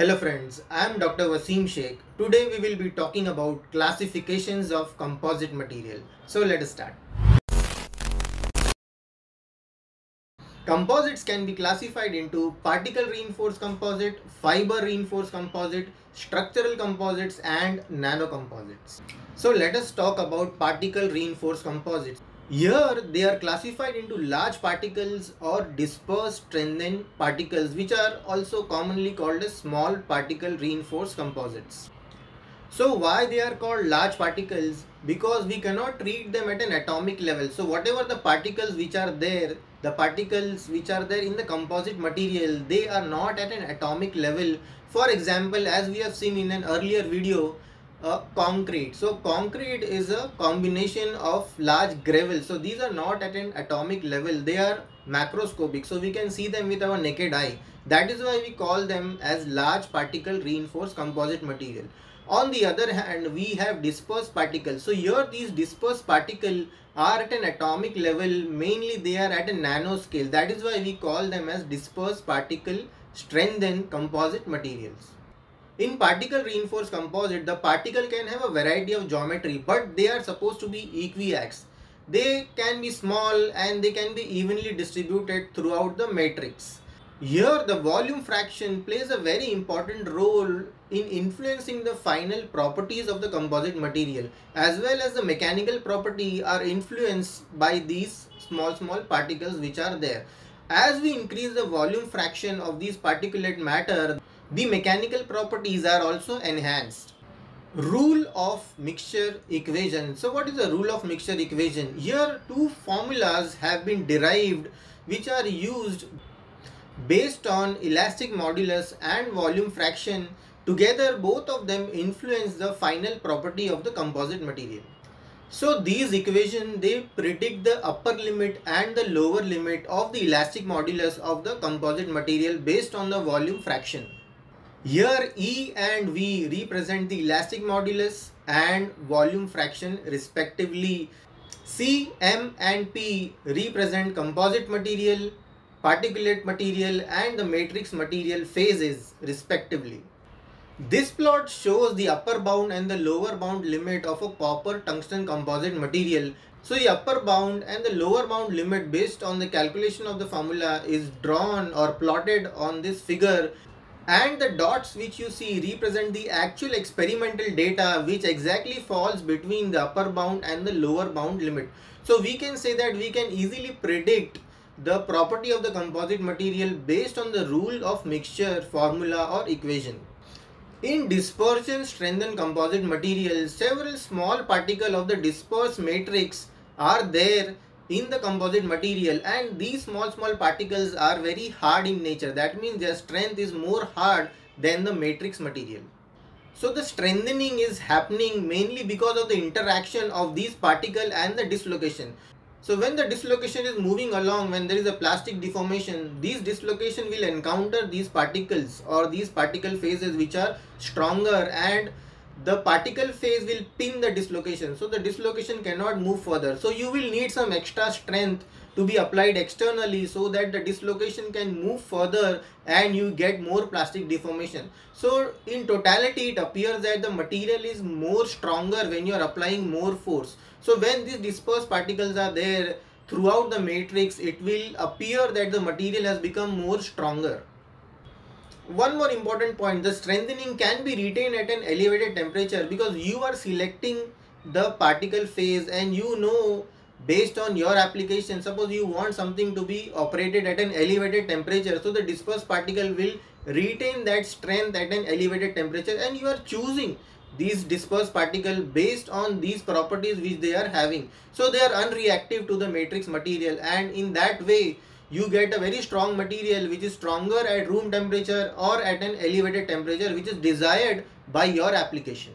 Hello friends, I am Dr. Vasim Shaikh. Today we will be talking about classifications of composite material. So let us start. Composites can be classified into particle reinforced composite, fiber reinforced composite, structural composites and nanocomposites. So let us talk about particle reinforced composites. Here they are classified into large particles or dispersed strengthened particles, which are also commonly called as small particle reinforced composites. So why they are called large particles? Because we cannot treat them at an atomic level. So whatever the particles which are there, the particles which are there in the composite material, they are not at an atomic level. For example, as we have seen in an earlier video, concrete. So concrete is a combination of large gravel. So these are not at an atomic level. They are macroscopic. So we can see them with our naked eye. That is why we call them as large particle reinforced composite material. On the other hand, we have dispersed particles. So here these dispersed particles are at an atomic level. Mainly they are at a nanoscale. That is why we call them as dispersed particle strengthened composite materials. In particle reinforced composite, the particle can have a variety of geometry, but they are supposed to be equiax. They can be small and they can be evenly distributed throughout the matrix. Here the volume fraction plays a very important role in influencing the final properties of the composite material, as well as the mechanical property are influenced by these small particles which are there. As we increase the volume fraction of these particulate matter, the mechanical properties are also enhanced. Rule of mixture equation. So what is the rule of mixture equation? Here two formulas have been derived which are used based on elastic modulus and volume fraction. Together both of them influence the final property of the composite material. So these equations, they predict the upper limit and the lower limit of the elastic modulus of the composite material based on the volume fraction. Here E and V represent the elastic modulus and volume fraction respectively. C, M and P represent composite material, particulate material and the matrix material phases respectively. This plot shows the upper bound and the lower bound limit of a copper tungsten composite material. So the upper bound and the lower bound limit based on the calculation of the formula is drawn or plotted on this figure, and the dots which you see represent the actual experimental data which exactly falls between the upper bound and the lower bound limit. So we can say that we can easily predict the property of the composite material based on the rule of mixture formula or equation. In dispersion strengthened composite materials, several small particles of the dispersed matrix are there in the composite material, and these small particles are very hard in nature. That means their strength is more hard than the matrix material. So the strengthening is happening mainly because of the interaction of these particles and the dislocation. So when the dislocation is moving along, when there is a plastic deformation, these dislocation will encounter these particles or these particle phases which are stronger, and the particle phase will pin the dislocation. So the dislocation cannot move further. So you will need some extra strength to be applied externally so that the dislocation can move further and you get more plastic deformation. So in totality, it appears that the material is more stronger when you are applying more force. So when these dispersed particles are there throughout the matrix, it will appear that the material has become more stronger. One more important point, the strengthening can be retained at an elevated temperature because you are selecting the particle phase, and you know based on your application, suppose you want something to be operated at an elevated temperature, so the dispersed particle will retain that strength at an elevated temperature, and you are choosing these dispersed particles based on these properties which they are having. So they are unreactive to the matrix material, and in that way you get a very strong material which is stronger at room temperature or at an elevated temperature which is desired by your application.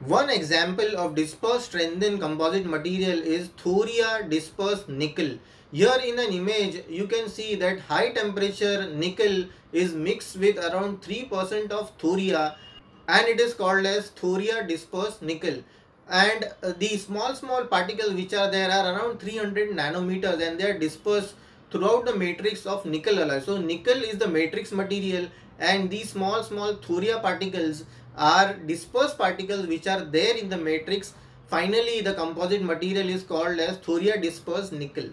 One example of dispersed strengthened composite material is thoria dispersed nickel. Here in an image you can see that high temperature nickel is mixed with around 3% of thoria, and it is called as thoria dispersed nickel. And the small particles which are there are around 300 nanometers, and they are dispersed throughout the matrix of nickel alloy. So nickel is the matrix material and these small thoria particles are dispersed particles which are there in the matrix. Finally, the composite material is called as thoria dispersed nickel.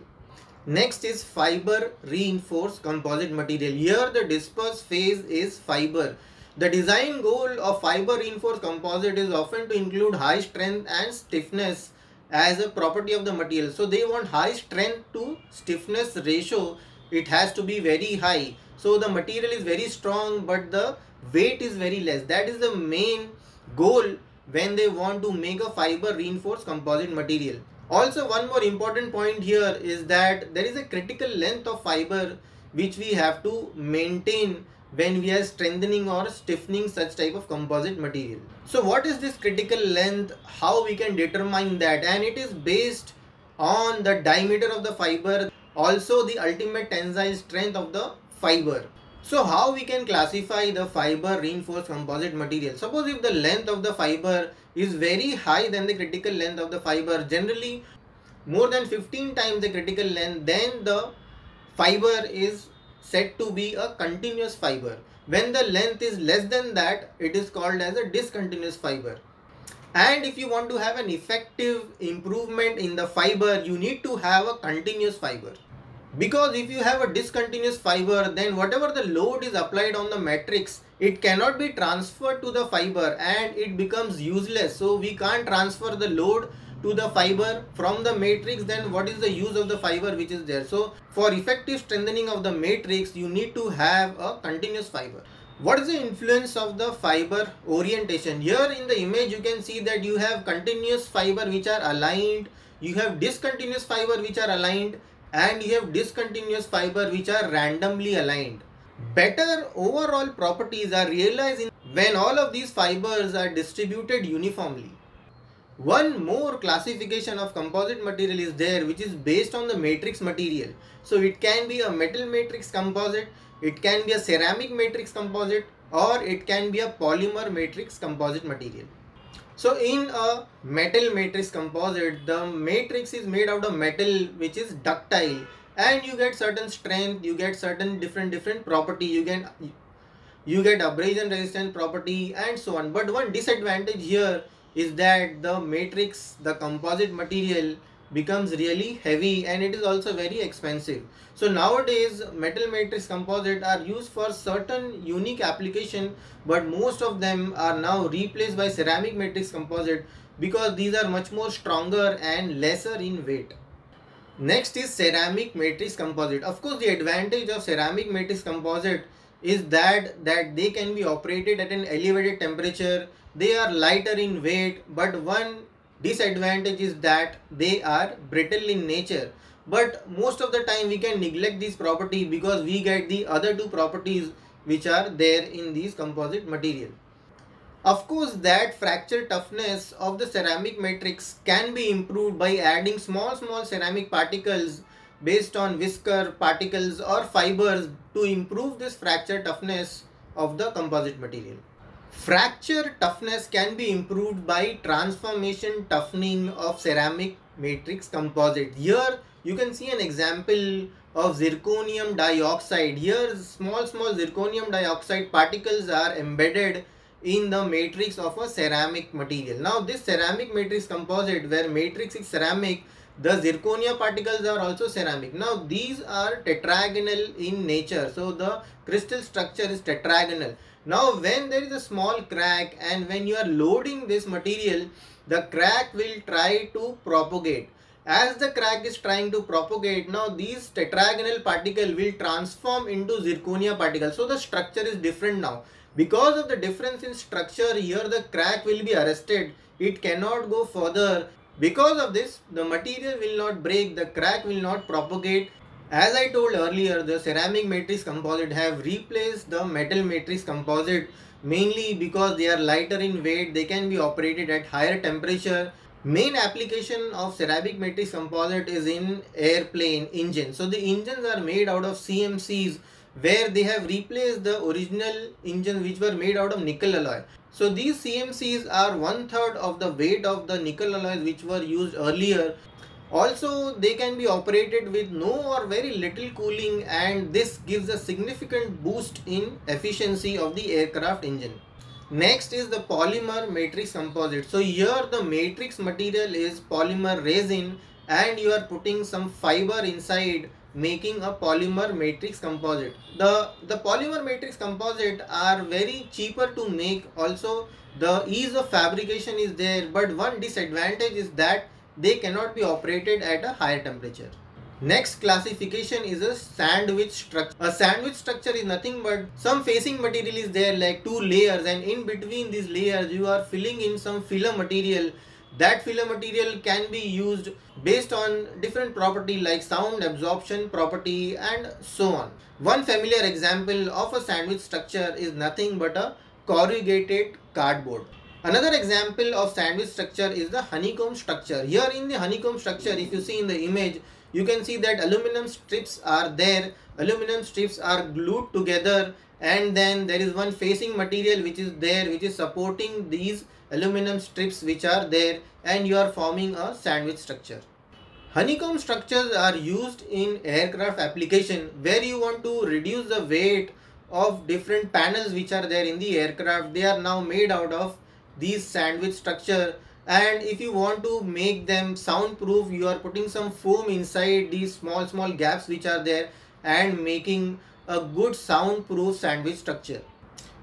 Next is fiber reinforced composite material. Here the dispersed phase is fiber. The design goal of fiber reinforced composite is often to include high strength and stiffness as a property of the material. So they want high strength to stiffness ratio. It has to be very high. So the material is very strong but the weight is very less. That is the main goal when they want to make a fiber reinforced composite material. Also, one more important point here is that there is a critical length of fiber which we have to maintain when we are strengthening or stiffening such type of composite material. So what is this critical length? How we can determine that? And it is based on the diameter of the fiber, also the ultimate tensile strength of the fiber. So how we can classify the fiber reinforced composite material? Suppose if the length of the fiber is very high than the critical length of the fiber, generally more than 15 times the critical length, then the fiber is said to be a continuous fiber. When the length is less than that, it is called as a discontinuous fiber. And if you want to have an effective improvement in the fiber, you need to have a continuous fiber. Because if you have a discontinuous fiber, then whatever the load is applied on the matrix, it cannot be transferred to the fiber and it becomes useless. So we can't transfer the load to the fiber from the matrix, then what is the use of the fiber which is there? So for effective strengthening of the matrix, you need to have a continuous fiber. What is the influence of the fiber orientation? Here in the image you can see that you have continuous fiber which are aligned, you have discontinuous fiber which are aligned, and you have discontinuous fiber which are randomly aligned. Better overall properties are realized when all of these fibers are distributed uniformly. One more classification of composite material is there which is based on the matrix material. So it can be a metal matrix composite, it can be a ceramic matrix composite, or it can be a polymer matrix composite material. So in a metal matrix composite, the matrix is made out of metal which is ductile, and you get certain strength, you get certain different property, you get abrasion resistant property and so on. But one disadvantage here is that the matrix, the composite material, becomes really heavy and it is also very expensive. So nowadays metal matrix composite are used for certain unique application, but most of them are now replaced by ceramic matrix composite because these are much more stronger and lesser in weight. Next is ceramic matrix composite. Of course, the advantage of ceramic matrix composite is that they can be operated at an elevated temperature. They are lighter in weight, but one disadvantage is that they are brittle in nature. But most of the time we can neglect this property because we get the other two properties which are there in these composite material. Of course, that fracture toughness of the ceramic matrix can be improved by adding small ceramic particles based on whisker particles or fibers to improve this fracture toughness of the composite material. Fracture toughness can be improved by transformation toughening of ceramic matrix composite. Here you can see an example of zirconium dioxide. Here small zirconium dioxide particles are embedded in the matrix of a ceramic material. Now this ceramic matrix composite, where matrix is ceramic, the zirconia particles are also ceramic. Now these are tetragonal in nature, so the crystal structure is tetragonal. Now when there is a small crack and when you are loading this material, the crack will try to propagate. As the crack is trying to propagate, now these tetragonal particle will transform into zirconia particles. So the structure is different now. Because of the difference in structure, here the crack will be arrested. It cannot go further. Because of this, the material will not break, the crack will not propagate. As I told earlier, the ceramic matrix composite have replaced the metal matrix composite mainly because they are lighter in weight, they can be operated at higher temperature. Main application of ceramic matrix composite is in airplane engines. So the engines are made out of CMCs, where they have replaced the original engines which were made out of nickel alloy. So these CMCs are 1/3 of the weight of the nickel alloys which were used earlier. Also, they can be operated with no or very little cooling, and this gives a significant boost in efficiency of the aircraft engine. Next is the polymer matrix composite. So here the matrix material is polymer resin and you are putting some fiber inside, making a polymer matrix composite. The polymer matrix composite are very cheaper to make. Also the ease of fabrication is there, but one disadvantage is that they cannot be operated at a higher temperature. Next classification is a sandwich structure. A sandwich structure is nothing but some facing material is there like two layers, and in between these layers you are filling in some filler material. That filler material can be used based on different property like sound absorption property and so on. One familiar example of a sandwich structure is nothing but a corrugated cardboard. Another example of sandwich structure is the honeycomb structure. Here in the honeycomb structure, if you see in the image, you can see that aluminum strips are there. Aluminum strips are glued together, and then there is one facing material which is there, which is supporting these aluminum strips which are there, and you are forming a sandwich structure. Honeycomb structures are used in aircraft application where you want to reduce the weight of different panels which are there in the aircraft. They are now made out of these sandwich structure, and if you want to make them soundproof, you are putting some foam inside these small gaps which are there and making a good soundproof sandwich structure.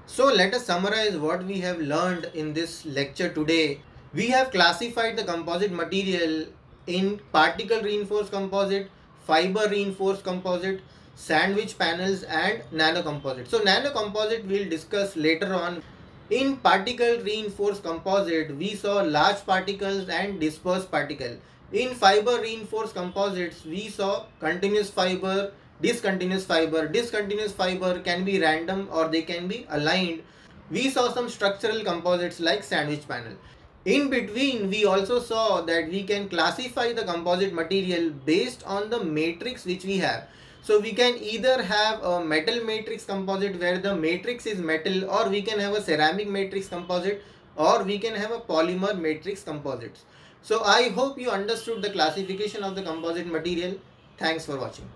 So let us summarize what we have learned in this lecture today. We have classified the composite material in particle reinforced composite, fiber reinforced composite, sandwich panels and nano composite. So nano composite we'll discuss later on. In particle reinforced composite, we saw large particles and dispersed particle. In fiber reinforced composites, we saw continuous fiber, discontinuous fiber. Discontinuous fiber can be random or they can be aligned. We saw some structural composites like sandwich panel. In between, we also saw that we can classify the composite material based on the matrix which we have. So we can either have a metal matrix composite where the matrix is metal, or we can have a ceramic matrix composite, or we can have a polymer matrix composites. So I hope you understood the classification of the composite material. Thanks for watching.